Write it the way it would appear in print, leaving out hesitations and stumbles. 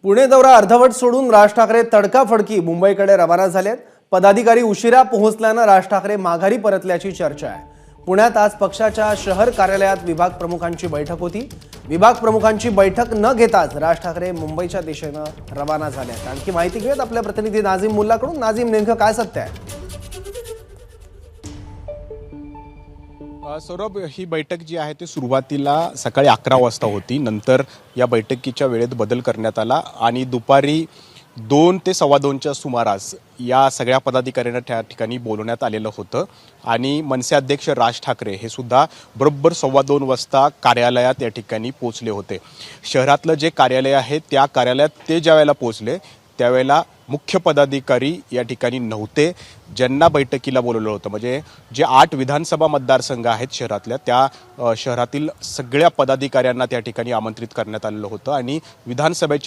पुणे दौरा अर्धवट सोडून राज ठाकरे तडकाफडकी मुंबईकडे रवाना झालेत। पदाधिकारी उशिरा पोहोचल्याने राज ठाकरे माघारी परतल्याची चर्चा आहे। पुण्यात आज पक्षाच्या शहर कार्यालयात विभाग प्रमुखांची बैठक होती। विभाग प्रमुखांची बैठक न घेताच राज ठाकरे मुंबईच्या दिशेने रवाना झालेत। आणखी माहिती घेऊयात आपल्या प्रतिनिधी नाझीम मुल्लाकडून। नाझीम, नेमकं काय सत्य आहे? सौरभ, ही बैठक जी आहे ती सुरुवातीला सकाळी 11 वाजता होती। नंतर या बैठकीच्या वेळेत बदल करण्यात आला आणि दुपारी 2 ते 2:15च्या सुमारास या सगळ्या पदाधिकाऱ्यांना त्या ठिकाणी बोलवण्यात आलेलं होतं आणि मनसे अध्यक्ष राज ठाकरे हे सुद्धा बरोबर 2:15 वाजता कार्यालयात या ठिकाणी पोहोचले होते। शहरातलं जे कार्यालय आहे त्या कार्यालयात ते ज्या वेळेला पोहोचले त्यावेळेला मुख्य पदाधिकारी या ठिकाणी नव्हते, ज्यांना बैठकीला बोलवलं होतं। म्हणजे जे 8 विधानसभा मतदारसंघ आहेत शहरातल्या, त्या शहरातील सगळ्या पदाधिकाऱ्यांना त्या ठिकाणी आमंत्रित करण्यात आलेलं होतं आणि विधानसभेच्या